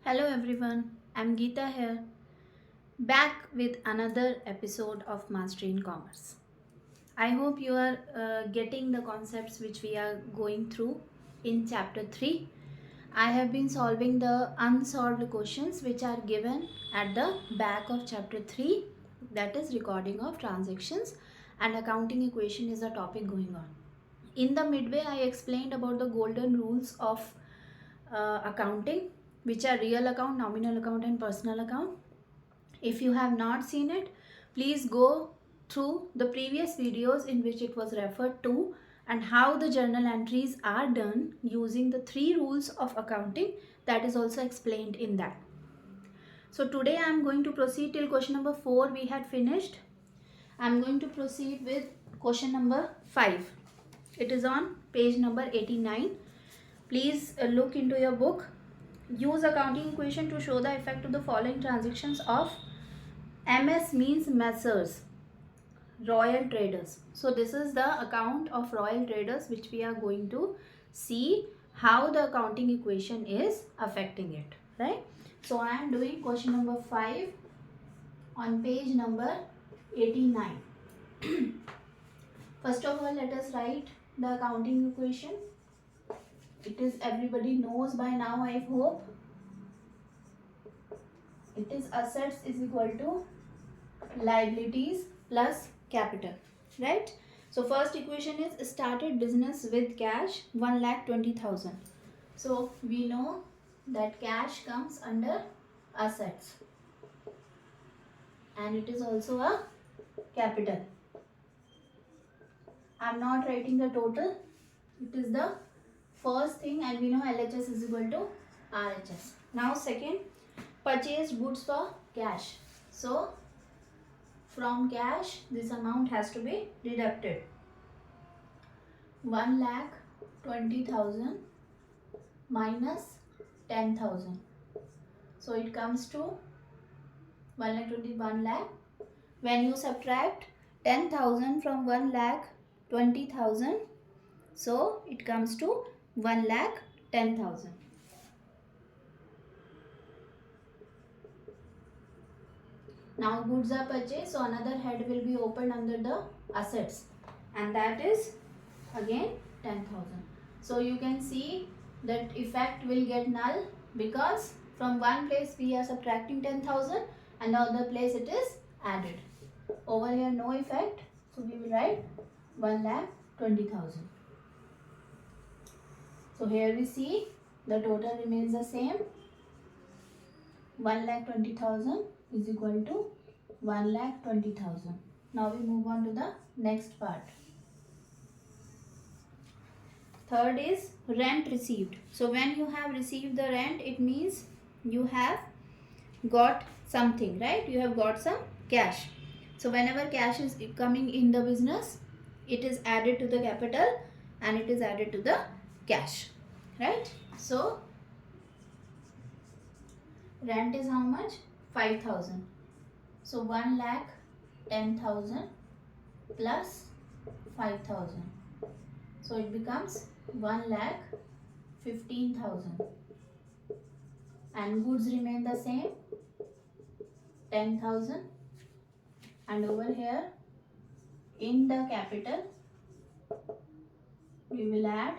Hello everyone, I'm Geeta here, back with another episode of Mastery in Commerce. I hope you are getting the concepts which we are going through in chapter 3. I have been solving the unsolved questions which are given at the back of chapter 3, that is recording of transactions and accounting equation is the topic going on. In the midway, I explained about the golden rules of accounting, which are real account, nominal account and personal account. If you have not seen it, please go through the previous videos in which it was referred to and how the journal entries are done using the 3 rules of accounting, that is also explained in that. So today I am going to proceed till question number 4 we had finished. I am going to proceed with question number 5. It is on page number 89. Please look into your book. Use accounting equation to show the effect of the following transactions of MS means Messrs. Royal Traders. So this is the account of Royal Traders which we are going to see how the accounting equation is affecting it, right? So I am doing question number 5 on page number 89. First of all, let us write the accounting equation. It is everybody knows by now, I hope. It is assets is equal to liabilities plus capital, right? So first equation is started business with cash 1,20,000. So we know that cash comes under assets and it is also a capital. I am not writing the total. It is the first thing and we know LHS is equal to RHS. Now second, purchased goods for cash. So from cash this amount has to be deducted. 1,20,000 minus 10,000. So it comes to 1 lakh. When you subtract 10,000 from 1,20,000, so it comes to 1,10,000. Now goods are purchased, so another head will be opened under the assets and that is again 10,000. So you can see that effect will get null because from one place we are subtracting 10,000 and the other place it is added. Over here no effect, so we will write 1,20,000. So here we see the total remains the same. 1,20,000 is equal to 1,20,000. Now we move on to the next part. Third is rent received. So when you have received the rent, it means you have got something, right? You have got some cash. So whenever cash is coming in the business, it is added to the capital and it is added to the cash, right? So rent is how much? 5,000. So 1,10,000 plus 5,000. So it becomes 1,15,000. And goods remain the same, 10,000. And over here in the capital we will add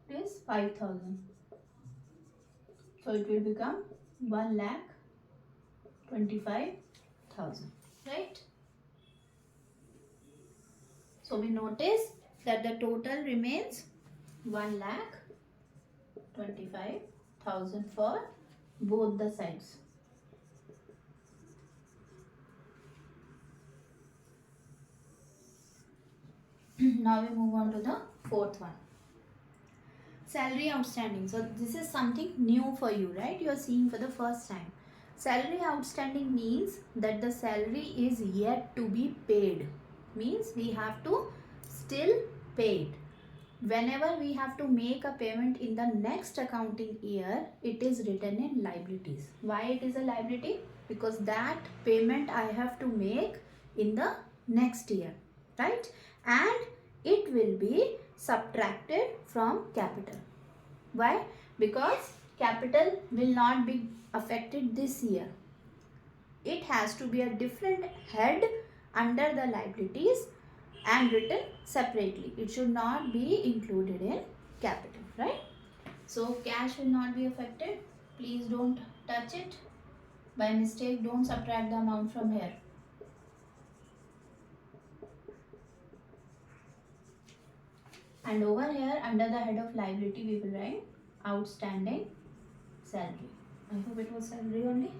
this 5,000. So it will become 1,25,000, right? So we notice that the total remains 1,25,000 for both the sides. Now we move on to the fourth one. Salary outstanding. So this is something new for you, right? You are seeing for the first time. Salary outstanding means that the salary is yet to be paid. Means we have to still pay it. Whenever we have to make a payment in the next accounting year, it is written in liabilities. Why it is a liability? Because that payment I have to make in the next year, right? And it will be subtracted from capital. Why? Because capital will not be affected this year. It has to be a different head under the liabilities and written separately. It should not be included in capital, right? So cash will not be affected. Please don't touch it. By mistake, don't subtract the amount from here. And over here, under the head of liability, we will write outstanding salary. I hope it was salary only.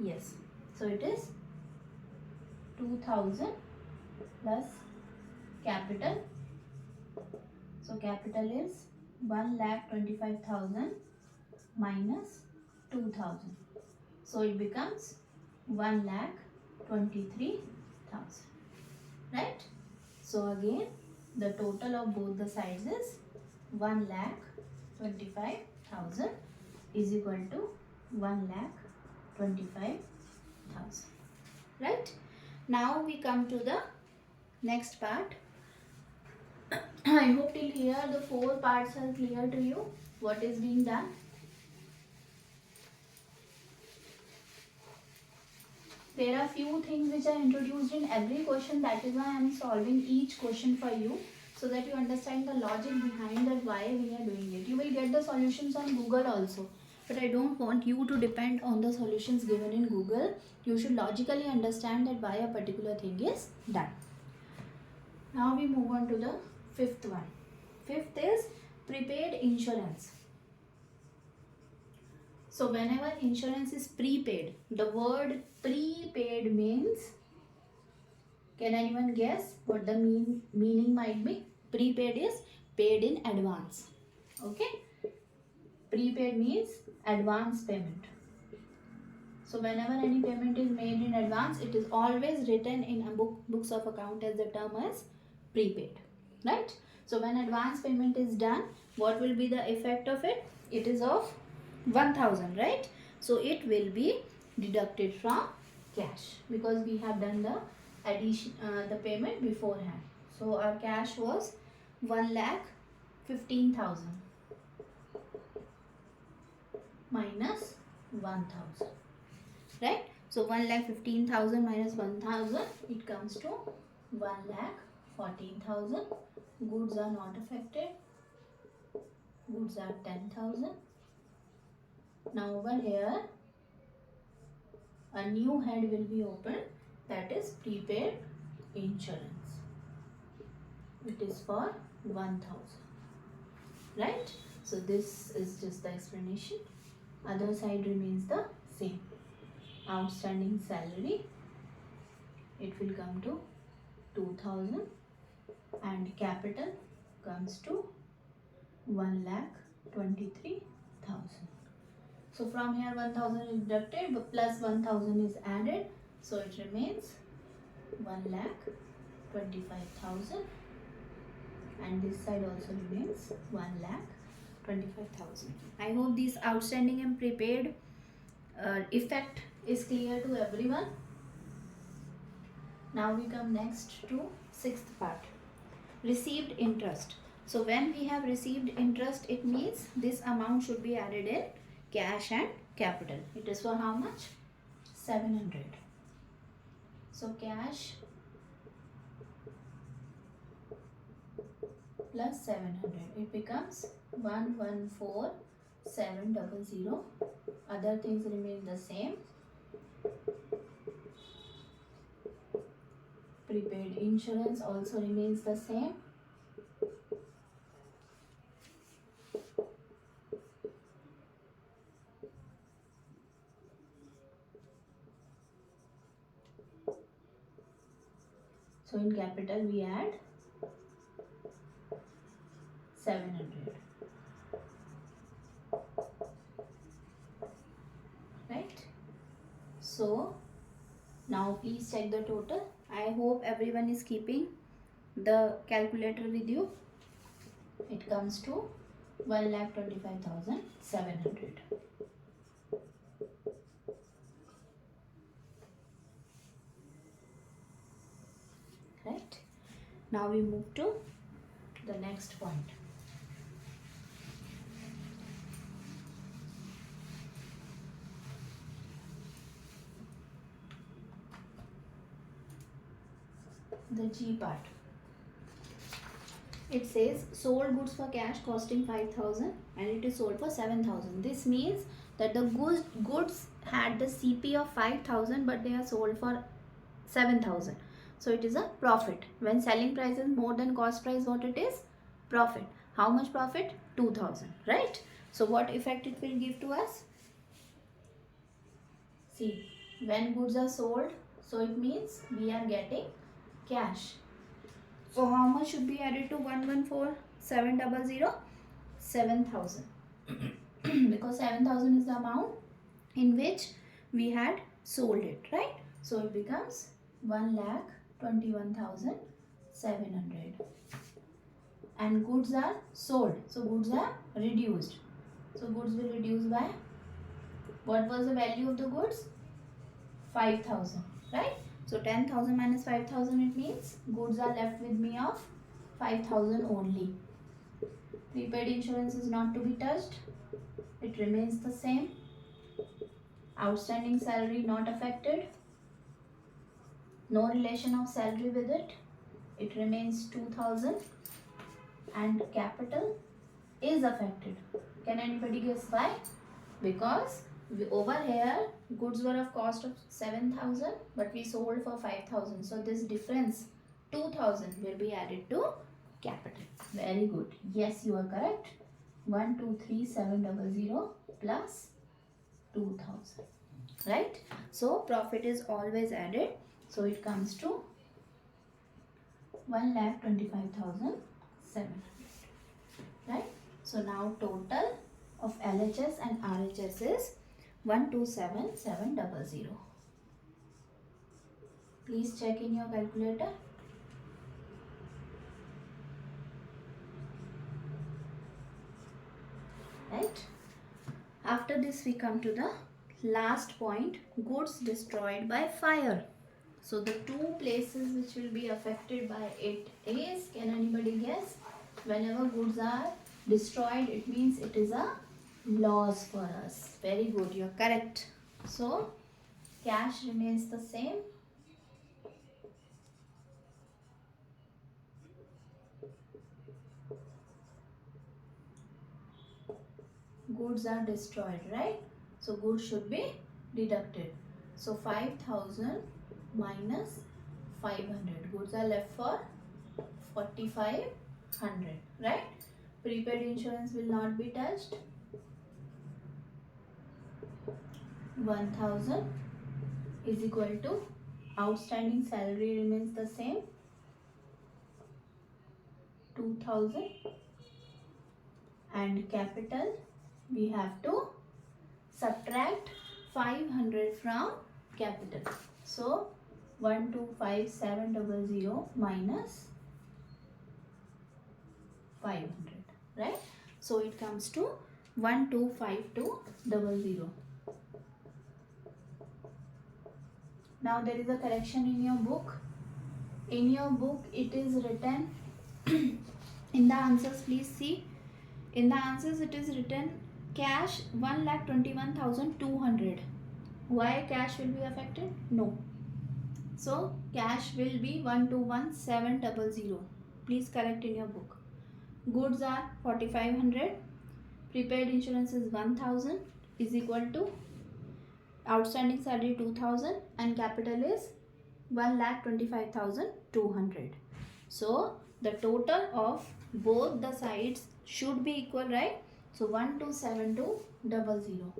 Yes. So it is 2000 plus capital. So capital is 1,25,000 minus 2000. So it becomes 1,23,000. Right? So again, the total of both the sides is 1,25,000 is equal to 1,25,000. Right? Now we come to the next part. I hope till here the 4 parts are clear to you. What is being done? There are few things which are introduced in every question. That is why I am solving each question for you, so that you understand the logic behind that, why we are doing it. You will get the solutions on Google also. But I don't want you to depend on the solutions given in Google. You should logically understand that why a particular thing is done. Now we move on to the 5th one. 5th is prepaid insurance. So whenever insurance is prepaid, the word prepaid means, can anyone guess what the meaning might be? Prepaid is paid in advance. Okay? Prepaid means advance payment. So whenever any payment is made in advance, it is always written in a books of account as the term as prepaid. Right? So when advance payment is done, what will be the effect of it? It is of 1,000, right? So it will be deducted from cash, because we have done the addition, the payment beforehand. So our cash was 1,15,000 minus 1,000, right? So 1,15,000 minus 1,000, it comes to 1,14,000. Goods are not affected. Goods are 10,000. Now over here, a new head will be opened, that is prepaid insurance. It is for 1,000. Right? So this is just the explanation. Other side remains the same. Outstanding salary, it will come to 2,000, and capital comes to 1,23,000. So from here 1,000 is deducted, but plus 1,000 is added. So it remains 1,25,000, and this side also remains 1,25,000. I hope this outstanding and prepaid effect is clear to everyone. Now we come next to 6th part, received interest. So when we have received interest, it means this amount should be added in cash and capital. It is for how much? 700. So cash plus 700, it becomes 114,700. Other things remain the same. Prepaid insurance also remains the same. So in capital we add 700. Right? So now please check the total. I hope everyone is keeping the calculator with you. It comes to 1,25,700. Right? Now we move to the next point. the G part. It says sold goods for cash costing 5,000 and it is sold for 7,000. This means that the goods had the CP of 5,000 but they are sold for 7,000. So it is a profit. When selling price is more than cost price, what it is? Profit. How much profit? 2,000, right? So what effect it will give to us? See, when goods are sold, so it means we are getting cash. So how much should be added to 114,700? 7,000. Because 7,000 is the amount in which we had sold it, right? So it becomes 1,21,700. And goods are sold. So goods are reduced. So goods will reduce by, what was the value of the goods? 5,000, right? So 10,000 minus 5,000, it means goods are left with me of 5,000 only. Prepaid insurance is not to be touched. It remains the same. Outstanding salary not affected. No relation of salary with it. It remains 2,000. And capital is affected. Can anybody guess why? Because over here goods were of cost of 7,000 but we sold for 5,000. So this difference 2,000 will be added to capital. Very good. Yes, you are correct. 123,700 plus 2,000. Right? So profit is always added. So it comes to 1,25,700. Right? So now total of LHS and RHS is 127,700. Please check in your calculator. Right? After this we come to the last point, goods destroyed by fire. So the two places which will be affected by it is, can anybody guess? Whenever goods are destroyed, it means it is a loss for us. Very good, you're correct. So cash remains the same. Goods are destroyed, right? So goods should be deducted. So 5,000 minus 500. Goods are left for 4,500, right? Prepaid insurance will not be touched. 1,000 is equal to outstanding salary remains the same. 2,000 and capital we have to subtract 500 from capital. So 125,700 minus 500, right? So it comes to 125,200. Now there is a correction in your book. In your book it is written in the answers, please see. In the answers it is written cash 1,21,200. Why cash will be affected? No. So cash will be 121,700. Please correct in your book. Goods are 4,500. Prepaid insurance is 1,000 is equal to outstanding salary 2,000 and capital is 1,25,200. So the total of both the sides should be equal, right? So 127,200.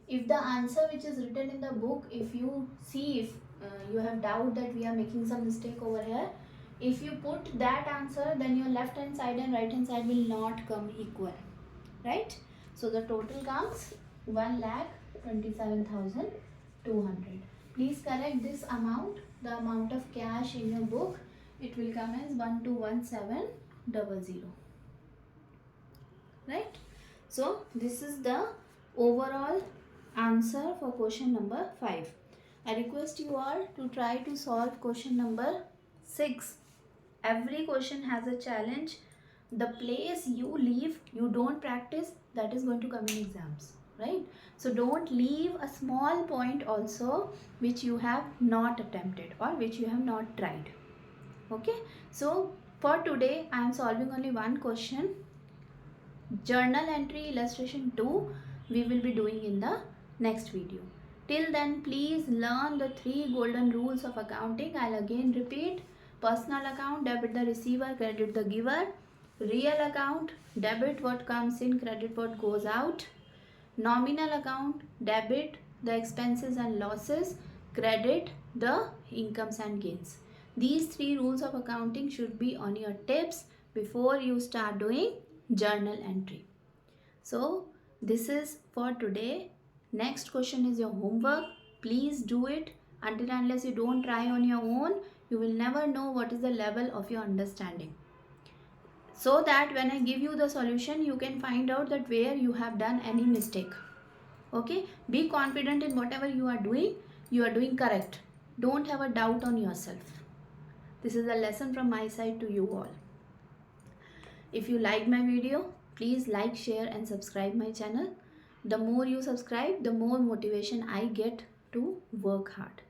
If the answer which is written in the book, if you see, if you have doubt that we are making some mistake over here, if you put that answer, then your left hand side and right hand side will not come equal, right? So the total comes 1,27,200. Please correct this amount, the amount of cash in your book. It will come as 121,700. Right? So this is the overall answer for question number 5. I request you all to try to solve question number 6. Every question has a challenge. The place you leave, you don't practice, that is going to come in exams, right? So don't leave a small point also which you have not attempted or which you have not tried. Okay, so for today I am solving only one question. Journal entry illustration 2 we will be doing in the next video. Till then, please learn the 3 golden rules of accounting. I'll again repeat: personal account, debit the receiver, credit the giver; real account, debit what comes in, credit what goes out; nominal account, debit the expenses and losses, credit the incomes and gains. These 3 rules of accounting should be on your tips before you start doing journal entry. So this is for today. Next question is your homework. Please do it. Until and unless you don't try on your own, you will never know what is the level of your understanding. So that when I give you the solution, you can find out that where you have done any mistake. Okay, be confident in whatever you are doing correct. Don't have a doubt on yourself. This is a lesson from my side to you all. If you like my video, please like, share and subscribe my channel. The more you subscribe, the more motivation I get to work hard.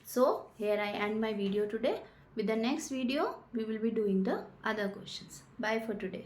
So here I end my video today. With the next video, we will be doing the other questions. Bye for today.